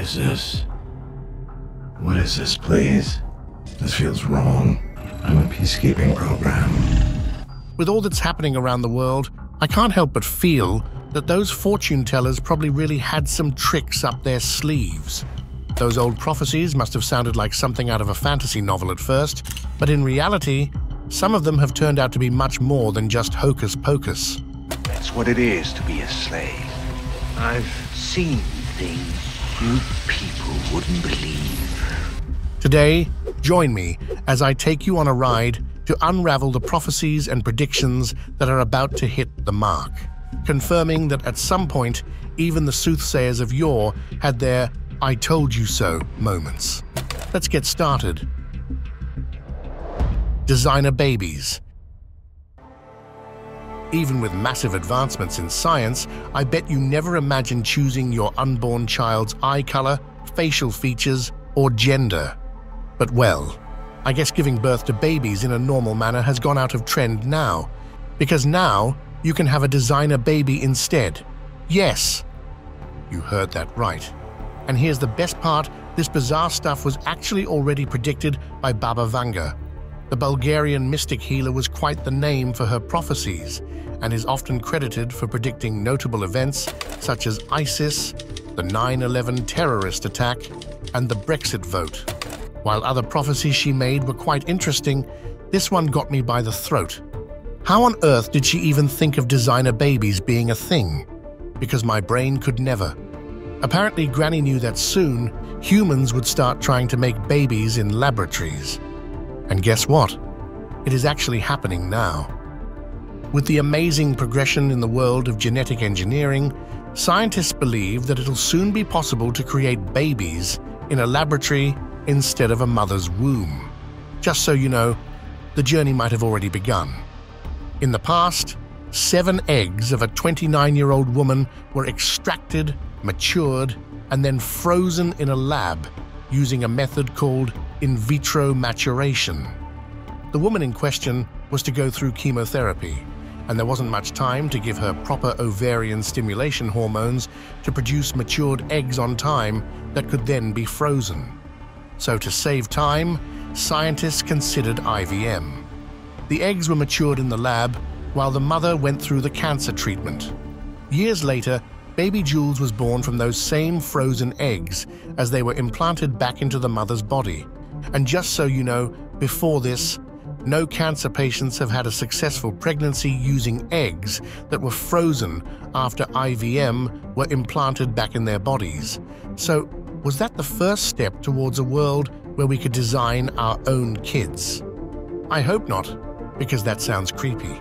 is this? What is this, please? This feels wrong. I'm a peacekeeping program. With all that's happening around the world, I can't help but feel that those fortune tellers probably really had some tricks up their sleeves. Those old prophecies must have sounded like something out of a fantasy novel at first, but in reality, some of them have turned out to be much more than just hocus pocus. That's what it is to be a slave. I've seen things you people wouldn't believe. Today, join me as I take you on a ride to unravel the prophecies and predictions that are about to hit the mark, confirming that at some point, even the soothsayers of yore had their "I told you so" moments. Let's get started. Designer babies. Even with massive advancements in science, I bet you never imagined choosing your unborn child's eye color, facial features, or gender. But well, I guess giving birth to babies in a normal manner has gone out of trend now, because now you can have a designer baby instead. Yes, you heard that right. And here's the best part, this bizarre stuff was actually already predicted by Baba Vanga. The Bulgarian mystic healer was quite the name for her prophecies, and is often credited for predicting notable events such as ISIS, the 9/11 terrorist attack, and the Brexit vote. While other prophecies she made were quite interesting, this one got me by the throat. How on earth did she even think of designer babies being a thing? Because my brain could never. Apparently, Granny knew that soon, humans would start trying to make babies in laboratories. And guess what? It is actually happening now. With the amazing progression in the world of genetic engineering, scientists believe that it'll soon be possible to create babies in a laboratory instead of a mother's womb. Just so you know, the journey might have already begun. In the past, 7 eggs of a 29-year-old woman were extracted, matured, and then frozen in a lab using a method called in vitro maturation. The woman in question was to go through chemotherapy, and there wasn't much time to give her proper ovarian stimulation hormones to produce matured eggs on time that could then be frozen. So to save time, scientists considered IVM. The eggs were matured in the lab while the mother went through the cancer treatment. Years later, baby Jules was born from those same frozen eggs as they were implanted back into the mother's body. And just so you know, before this, no cancer patients have had a successful pregnancy using eggs that were frozen after IVM were implanted back in their bodies. So, was that the first step towards a world where we could design our own kids? I hope not, because that sounds creepy.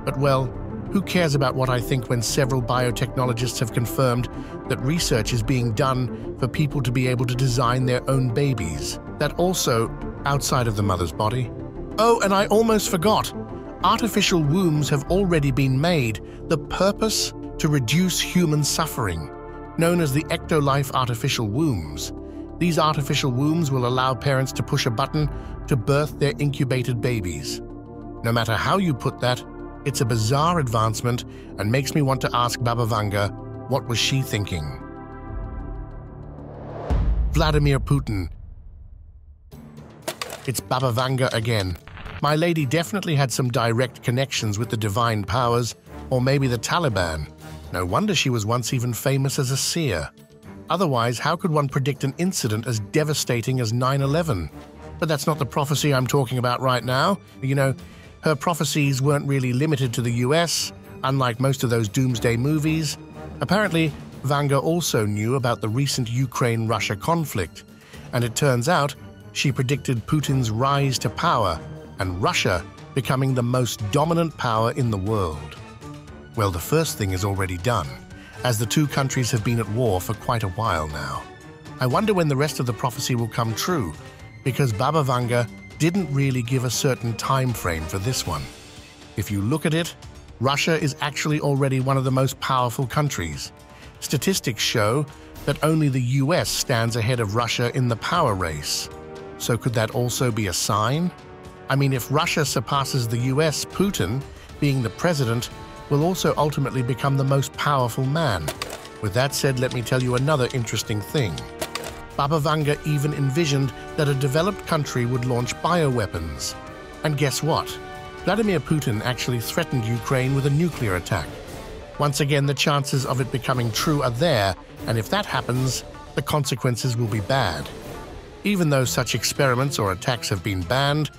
But well, who cares about what I think when several biotechnologists have confirmed that research is being done for people to be able to design their own babies, that also outside of the mother's body? Oh, and I almost forgot. Artificial wombs have already been made, the purpose to reduce human suffering, known as the ectolife artificial wombs. These artificial wombs will allow parents to push a button to birth their incubated babies. No matter how you put that, it's a bizarre advancement and makes me want to ask Baba Vanga, what was she thinking? Vladimir Putin. It's Baba Vanga again. My lady definitely had some direct connections with the divine powers, or maybe the Taliban. No wonder she was once even famous as a seer. Otherwise, how could one predict an incident as devastating as 9/11? But that's not the prophecy I'm talking about right now. You know, her prophecies weren't really limited to the US, unlike most of those doomsday movies. Apparently, Vanga also knew about the recent Ukraine-Russia conflict, and it turns out she predicted Putin's rise to power and Russia becoming the most dominant power in the world. Well, the first thing is already done, as the two countries have been at war for quite a while now. I wonder when the rest of the prophecy will come true, because Baba Vanga didn't really give a certain time frame for this one. If you look at it, Russia is actually already one of the most powerful countries. Statistics show that only the US stands ahead of Russia in the power race. So could that also be a sign? I mean, if Russia surpasses the US, Putin, being the president, will also ultimately become the most powerful man. With that said, let me tell you another interesting thing. Baba Vanga even envisioned that a developed country would launch bioweapons. And guess what? Vladimir Putin actually threatened Ukraine with a nuclear attack. Once again, the chances of it becoming true are there, and if that happens, the consequences will be bad. Even though such experiments or attacks have been banned,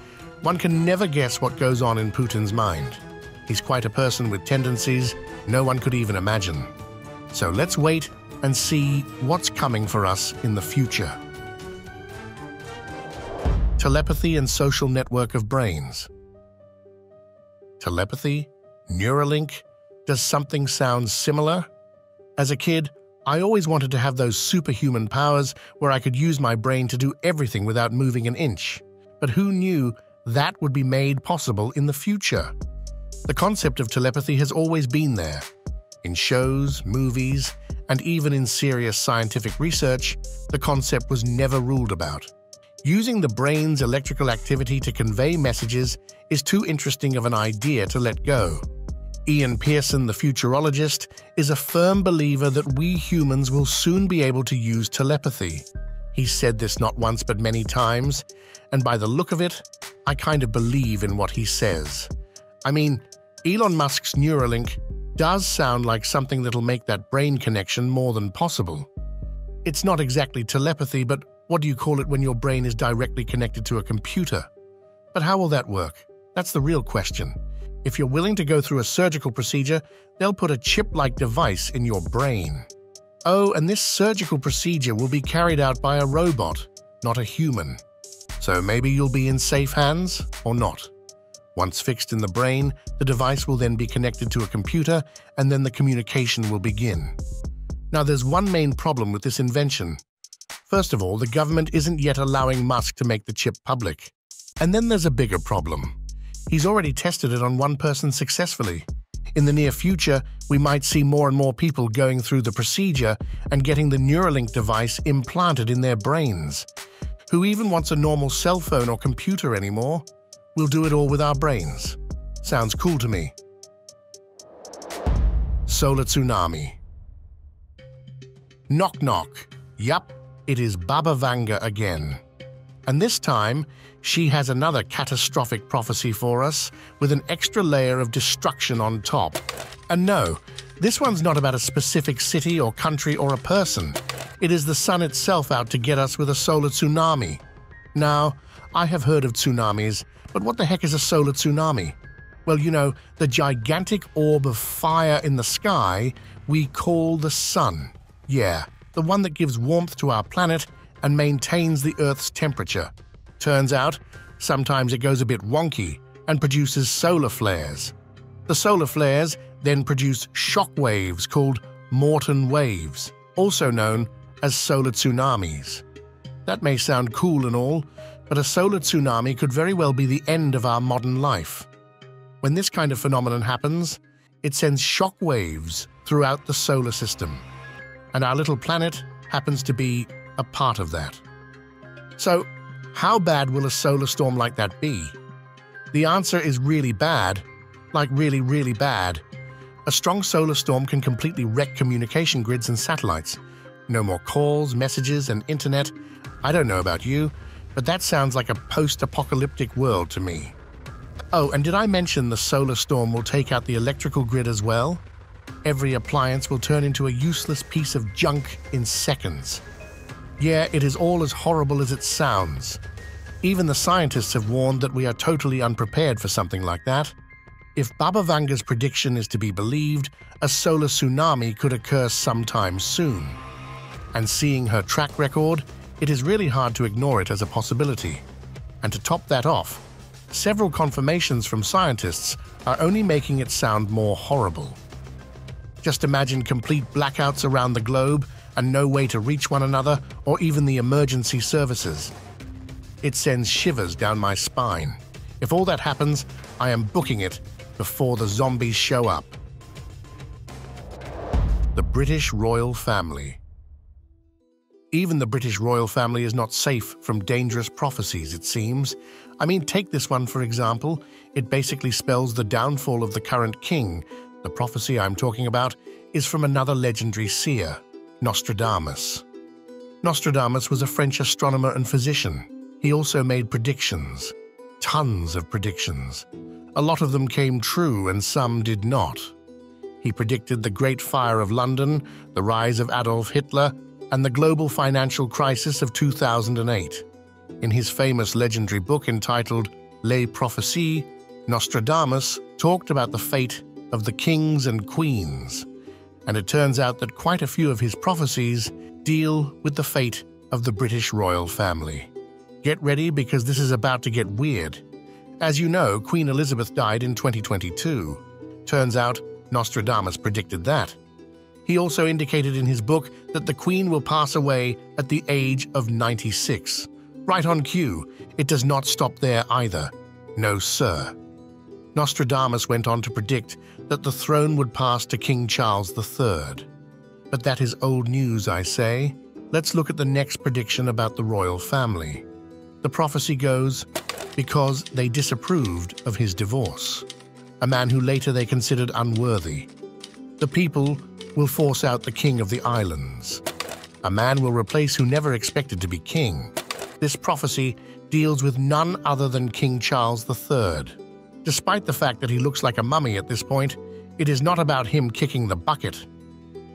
one can never guess what goes on in Putin's mind. He's quite a person with tendencies no one could even imagine. So let's wait and see what's coming for us in the future. Telepathy and social network of brains. Telepathy? Neuralink? Does something sound similar? As a kid, I always wanted to have those superhuman powers where I could use my brain to do everything without moving an inch. But who knew that would be made possible in the future? The concept of telepathy has always been there. In shows, movies, and even in serious scientific research, the concept was never ruled about. Using the brain's electrical activity to convey messages is too interesting of an idea to let go. Ian Pearson, the futurologist, is a firm believer that we humans will soon be able to use telepathy. He's said this not once but many times, and by the look of it, I kind of believe in what he says. I mean, Elon Musk's Neuralink does sound like something that'll make that brain connection more than possible. It's not exactly telepathy, but what do you call it when your brain is directly connected to a computer? But how will that work? That's the real question. If you're willing to go through a surgical procedure, they'll put a chip-like device in your brain. Oh, and this surgical procedure will be carried out by a robot, not a human. So maybe you'll be in safe hands, or not. Once fixed in the brain, the device will then be connected to a computer, and then the communication will begin. Now, there's one main problem with this invention. First of all, the government isn't yet allowing Musk to make the chip public. And then there's a bigger problem. He's already tested it on one person successfully. In the near future, we might see more and more people going through the procedure and getting the Neuralink device implanted in their brains. Who even wants a normal cell phone or computer anymore? We'll do it all with our brains. Sounds cool to me. Solar Tsunami. Knock knock. Yup, it is Baba Vanga again. And this time, she has another catastrophic prophecy for us, with an extra layer of destruction on top. And no, this one's not about a specific city or country or a person. It is the sun itself out to get us with a solar tsunami. Now, I have heard of tsunamis, but what the heck is a solar tsunami? Well, you know, the gigantic orb of fire in the sky we call the sun. Yeah, the one that gives warmth to our planet and maintains the Earth's temperature. Turns out, sometimes it goes a bit wonky and produces solar flares. The solar flares then produce shock waves called Morton waves, also known as solar tsunamis. That may sound cool and all, but a solar tsunami could very well be the end of our modern life. When this kind of phenomenon happens, it sends shock waves throughout the solar system, and our little planet happens to be a part of that. So, how bad will a solar storm like that be? The answer is really bad, like really, really bad. A strong solar storm can completely wreck communication grids and satellites. No more calls, messages, and internet. I don't know about you, but that sounds like a post-apocalyptic world to me. Oh, and did I mention the solar storm will take out the electrical grid as well? Every appliance will turn into a useless piece of junk in seconds. Yeah, it is all as horrible as it sounds. Even the scientists have warned that we are totally unprepared for something like that. If Baba Vanga's prediction is to be believed, a solar tsunami could occur sometime soon. And seeing her track record, it is really hard to ignore it as a possibility. And to top that off, several confirmations from scientists are only making it sound more horrible. Just imagine complete blackouts around the globe and no way to reach one another or even the emergency services. It sends shivers down my spine. If all that happens, I am booking it before the zombies show up. The British royal family. Even the British royal family is not safe from dangerous prophecies, it seems. I mean, take this one for example. It basically spells the downfall of the current king. The prophecy I'm talking about is from another legendary seer, Nostradamus. Nostradamus was a French astronomer and physician. He also made predictions. Tons of predictions. A lot of them came true and some did not. He predicted the Great Fire of London, the rise of Adolf Hitler, and the global financial crisis of 2008. In his famous legendary book entitled Les Prophéties, Nostradamus talked about the fate of the kings and queens, and it turns out that quite a few of his prophecies deal with the fate of the British royal family. Get ready because this is about to get weird. As you know, Queen Elizabeth died in 2022. Turns out Nostradamus predicted that. He also indicated in his book that the Queen will pass away at the age of 96. Right on cue. It does not stop there either. No, sir. Nostradamus went on to predict that the throne would pass to King Charles III. But that is old news, I say. Let's look at the next prediction about the royal family. The prophecy goes, because they disapproved of his divorce, a man who later they considered unworthy. The people will force out the king of the islands. A man will replace who never expected to be king. This prophecy deals with none other than King Charles III. Despite the fact that he looks like a mummy at this point, it is not about him kicking the bucket.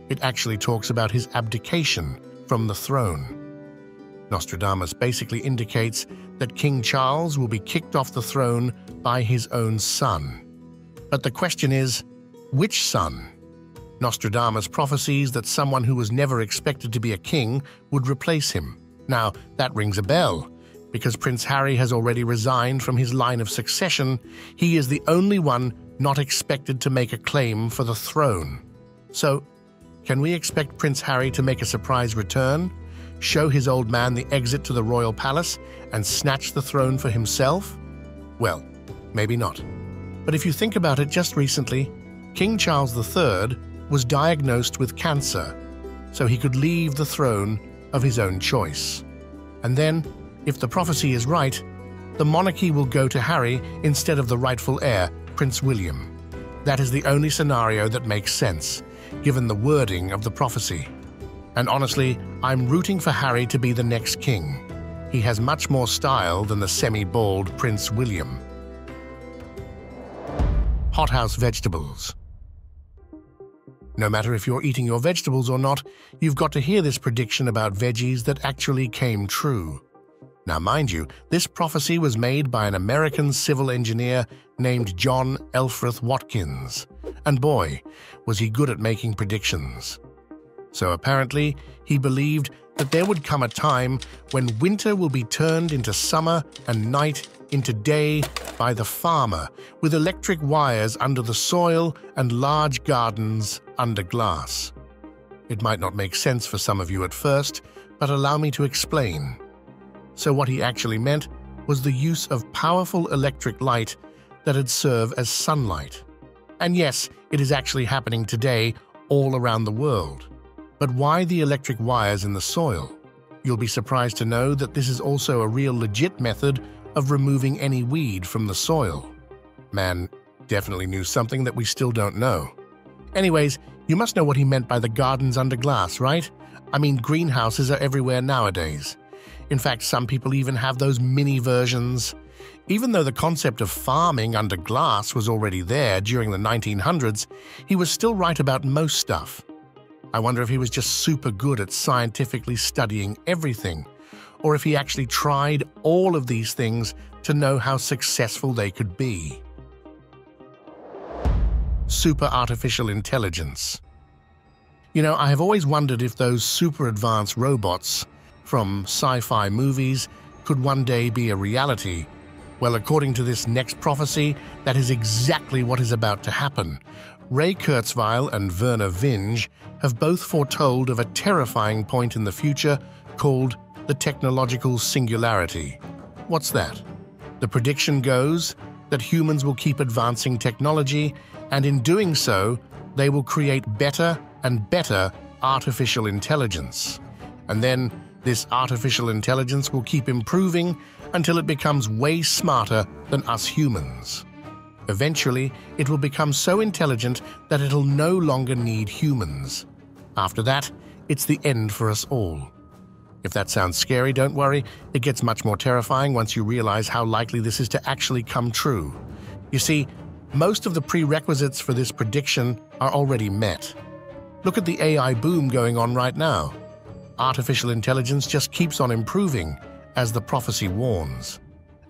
It actually talks about his abdication from the throne. Nostradamus basically indicates that King Charles will be kicked off the throne by his own son. But the question is, which son? Nostradamus prophesies that someone who was never expected to be a king would replace him. Now, that rings a bell. Because Prince Harry has already resigned from his line of succession, he is the only one not expected to make a claim for the throne. So, can we expect Prince Harry to make a surprise return, show his old man the exit to the royal palace, and snatch the throne for himself? Well, maybe not. But if you think about it, just recently, King Charles III was diagnosed with cancer, so he could leave the throne of his own choice. And then, if the prophecy is right, the monarchy will go to Harry instead of the rightful heir, Prince William. That is the only scenario that makes sense, given the wording of the prophecy. And honestly, I'm rooting for Harry to be the next king. He has much more style than the semi-bald Prince William. Hothouse vegetables. No matter if you're eating your vegetables or not, you've got to hear this prediction about veggies that actually came true. Now, mind you, this prophecy was made by an American civil engineer named John Elfreth Watkins. And boy, was he good at making predictions. So apparently, he believed that there would come a time when winter will be turned into summer and night into day by the farmer, with electric wires under the soil and large gardens under glass. It might not make sense for some of you at first, but allow me to explain. So what he actually meant was the use of powerful electric light that'd serve as sunlight. And yes, it is actually happening today all around the world. But why the electric wires in the soil? You'll be surprised to know that this is also a real legit method of removing any weed from the soil. Man definitely knew something that we still don't know. Anyways, you must know what he meant by the gardens under glass, right? I mean, greenhouses are everywhere nowadays. In fact, some people even have those mini versions. Even though the concept of farming under glass was already there during the 1900s, he was still right about most stuff. I wonder if he was just super good at scientifically studying everything, or if he actually tried all of these things to know how successful they could be. Super artificial intelligence. You know, I have always wondered if those super advanced robots from sci-fi movies could one day be a reality. Well, according to this next prophecy, that is exactly what is about to happen. Ray Kurzweil and Werner Vinge have both foretold of a terrifying point in the future called the technological singularity. What's that? The prediction goes that humans will keep advancing technology, and in doing so, they will create better and better artificial intelligence. And then this artificial intelligence will keep improving until it becomes way smarter than us humans. Eventually, it will become so intelligent that it'll no longer need humans. After that, it's the end for us all. If that sounds scary, don't worry, it gets much more terrifying once you realize how likely this is to actually come true. You see, most of the prerequisites for this prediction are already met. Look at the AI boom going on right now. Artificial intelligence just keeps on improving, as the prophecy warns.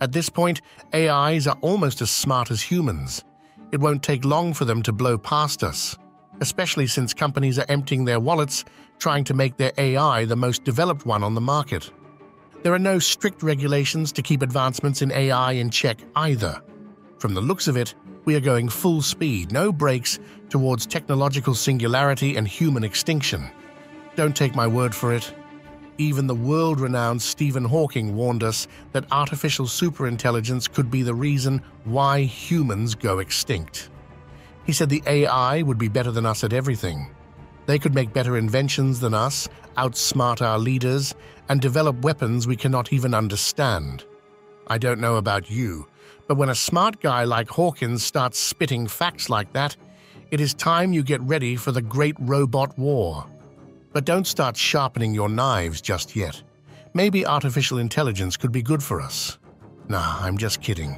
At this point, AIs are almost as smart as humans. It won't take long for them to blow past us, especially since companies are emptying their wallets trying to make their AI the most developed one on the market. There are no strict regulations to keep advancements in AI in check either. From the looks of it, we are going full speed, no brakes, towards technological singularity and human extinction. Don't take my word for it. Even the world-renowned Stephen Hawking warned us that artificial superintelligence could be the reason why humans go extinct. He said the AI would be better than us at everything. They could make better inventions than us, outsmart our leaders, and develop weapons we cannot even understand. I don't know about you, but when a smart guy like Hawkins starts spitting facts like that, it is time you get ready for the great robot war. But don't start sharpening your knives just yet. Maybe artificial intelligence could be good for us. Nah, I'm just kidding.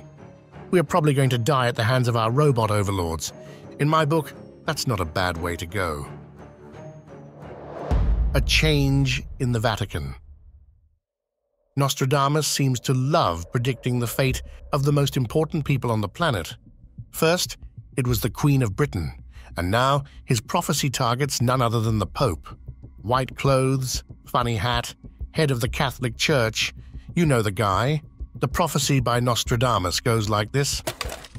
We are probably going to die at the hands of our robot overlords. In my book, that's not a bad way to go. A change in the Vatican. Nostradamus seems to love predicting the fate of the most important people on the planet. First, it was the Queen of Britain, and now his prophecy targets none other than the Pope. White clothes, funny hat, head of the Catholic Church. You know the guy. The prophecy by Nostradamus goes like this.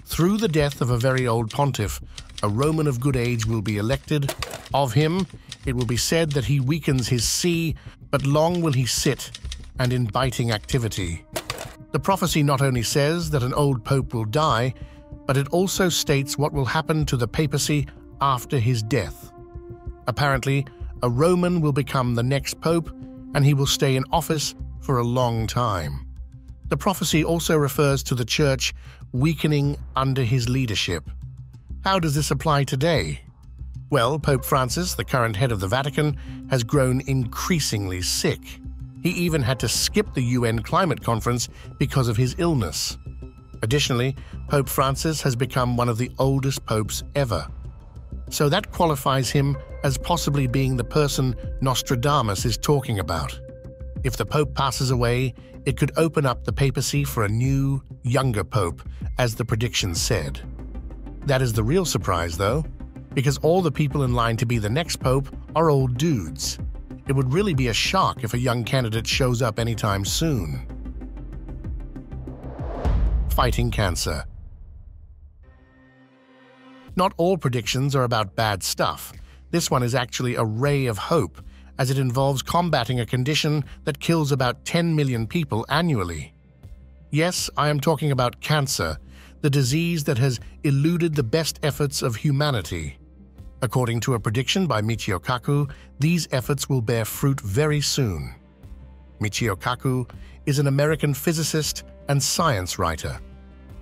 Through the death of a very old pontiff, a Roman of good age will be elected. Of him, it will be said that he weakens his see, but long will he sit, and in biting activity. The prophecy not only says that an old pope will die, but it also states what will happen to the papacy after his death. Apparently, a Roman will become the next pope, and he will stay in office for a long time. The prophecy also refers to the Church weakening under his leadership. How does this apply today? Well, Pope Francis, the current head of the Vatican, has grown increasingly sick. He even had to skip the UN climate conference because of his illness. Additionally, Pope Francis has become one of the oldest popes ever. So that qualifies him as possibly being the person Nostradamus is talking about. If the Pope passes away, it could open up the papacy for a new, younger pope, as the prediction said. That is the real surprise, though, because all the people in line to be the next pope are old dudes. It would really be a shock if a young candidate shows up anytime soon. Fighting cancer. Not all predictions are about bad stuff. This one is actually a ray of hope, as it involves combating a condition that kills about 10 million people annually. Yes, I am talking about cancer, the disease that has eluded the best efforts of humanity. According to a prediction by Michio Kaku, these efforts will bear fruit very soon. Michio Kaku is an American physicist and science writer.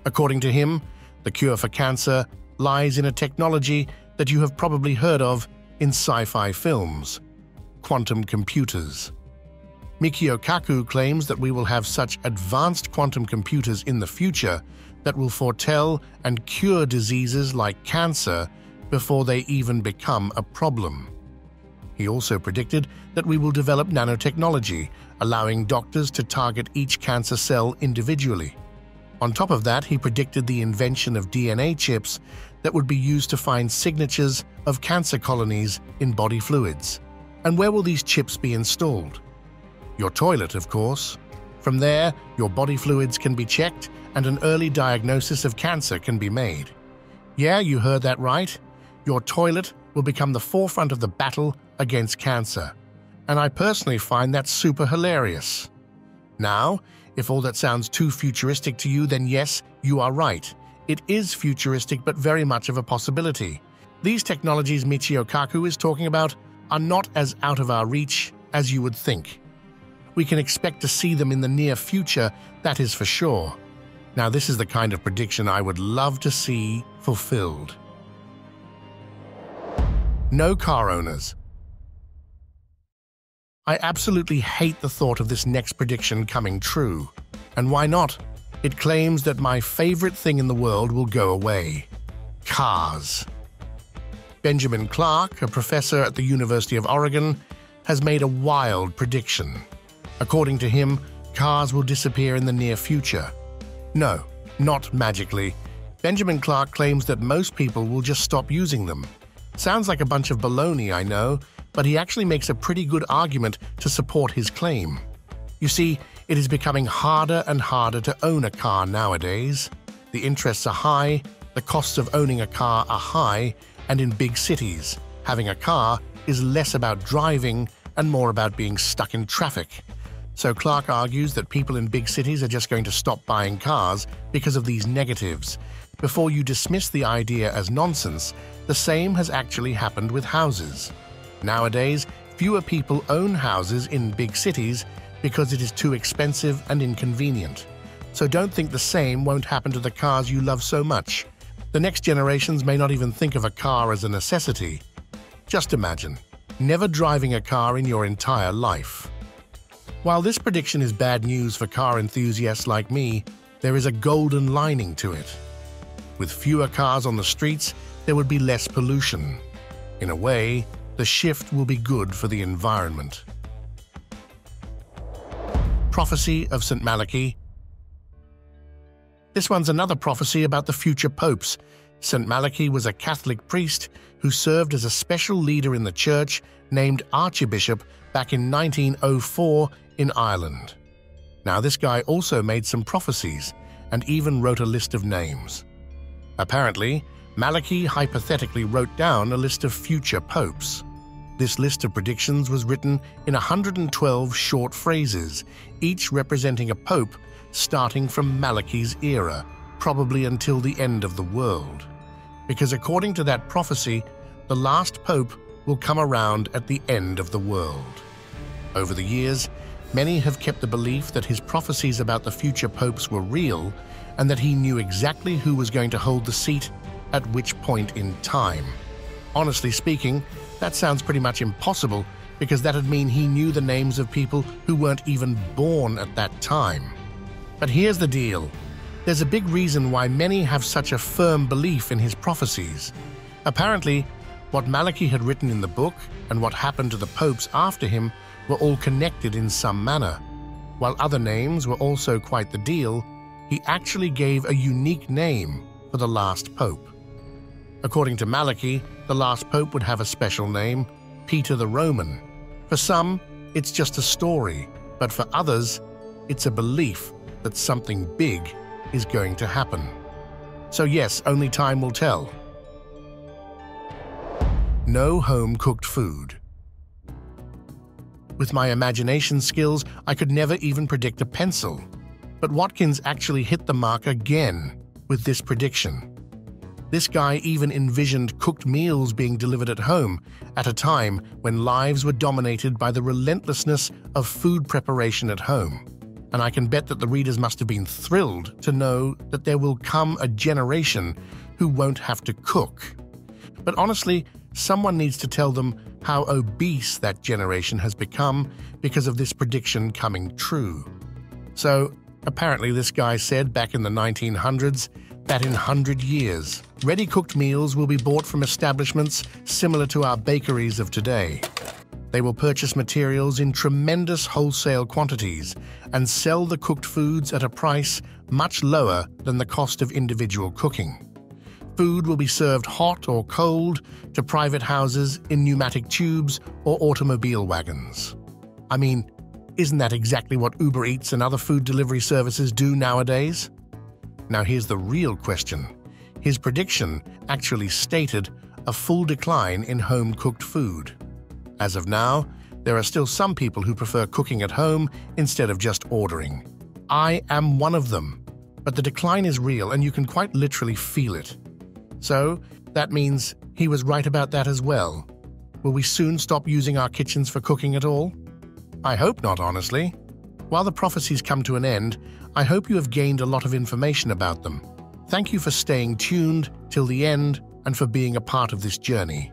According to him, the cure for cancer lies in a technology that you have probably heard of in sci-fi films: quantum computers. Michio Kaku claims that we will have such advanced quantum computers in the future that will foretell and cure diseases like cancer before they even become a problem. He also predicted that we will develop nanotechnology, allowing doctors to target each cancer cell individually. On top of that, he predicted the invention of DNA chips that would be used to find signatures of cancer colonies in body fluids. And where will these chips be installed? Your toilet, of course. From there, your body fluids can be checked and an early diagnosis of cancer can be made. Yeah, you heard that right. Your toilet will become the forefront of the battle against cancer. And I personally find that super hilarious. Now, if all that sounds too futuristic to you, then yes, you are right. It is futuristic, but very much of a possibility. These technologies Michio Kaku is talking about are not as out of our reach as you would think. We can expect to see them in the near future, that is for sure. Now, this is the kind of prediction I would love to see fulfilled. No car owners. I absolutely hate the thought of this next prediction coming true. And why not? It claims that my favorite thing in the world will go away. Cars. Benjamin Clark, a professor at the University of Oregon, has made a wild prediction. According to him, cars will disappear in the near future. No, not magically. Benjamin Clark claims that most people will just stop using them. Sounds like a bunch of baloney, I know, but he actually makes a pretty good argument to support his claim. You see, it is becoming harder and harder to own a car nowadays. The interests are high, the costs of owning a car are high, and in big cities, having a car is less about driving and more about being stuck in traffic. So Clark argues that people in big cities are just going to stop buying cars because of these negatives. Before you dismiss the idea as nonsense, the same has actually happened with houses. Nowadays, fewer people own houses in big cities because it is too expensive and inconvenient. So don't think the same won't happen to the cars you love so much. The next generations may not even think of a car as a necessity. Just imagine, never driving a car in your entire life. While this prediction is bad news for car enthusiasts like me, there is a golden lining to it. With fewer cars on the streets, there would be less pollution. In a way, the shift will be good for the environment. Prophecy of St Malaki. This one's another prophecy about the future popes. St Malaki was a Catholic priest who served as a special leader in the church named Archbishop back in 1904 in Ireland. Now this guy also made some prophecies and even wrote a list of names. Apparently, Malaki hypothetically wrote down a list of future popes. This list of predictions was written in 112 short phrases, each representing a pope starting from Malaki's era, probably until the end of the world. Because according to that prophecy, the last pope will come around at the end of the world. Over the years, many have kept the belief that his prophecies about the future popes were real and that he knew exactly who was going to hold the seat at which point in time. Honestly speaking, that sounds pretty much impossible because that'd mean he knew the names of people who weren't even born at that time. But here's the deal. There's a big reason why many have such a firm belief in his prophecies. Apparently, what Malaki had written in the book and what happened to the popes after him were all connected in some manner. While other names were also quite the deal, he actually gave a unique name for the last pope. According to Malaki, the last pope would have a special name, Peter the Roman. For some, it's just a story, but for others, it's a belief that something big is going to happen. So yes, only time will tell. No home-cooked food. With my imagination skills, I could never even predict a pencil. But Watkins actually hit the mark again with this prediction. This guy even envisioned cooked meals being delivered at home at a time when lives were dominated by the relentlessness of food preparation at home. And I can bet that the readers must have been thrilled to know that there will come a generation who won't have to cook. But honestly, someone needs to tell them how obese that generation has become because of this prediction coming true. So, apparently this guy said back in the 1900s that in 100 years, ready-cooked meals will be bought from establishments similar to our bakeries of today. They will purchase materials in tremendous wholesale quantities and sell the cooked foods at a price much lower than the cost of individual cooking. Food will be served hot or cold to private houses in pneumatic tubes or automobile wagons. I mean, isn't that exactly what Uber Eats and other food delivery services do nowadays? Now here's the real question. His prediction actually stated a full decline in home-cooked food. As of now, there are still some people who prefer cooking at home instead of just ordering. I am one of them, but the decline is real and you can quite literally feel it. So, that means he was right about that as well. Will we soon stop using our kitchens for cooking at all? I hope not, honestly. While the prophecies come to an end, I hope you have gained a lot of information about them. Thank you for staying tuned till the end and for being a part of this journey.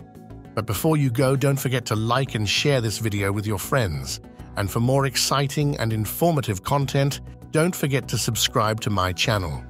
But before you go, don't forget to like and share this video with your friends. And for more exciting and informative content, don't forget to subscribe to my channel.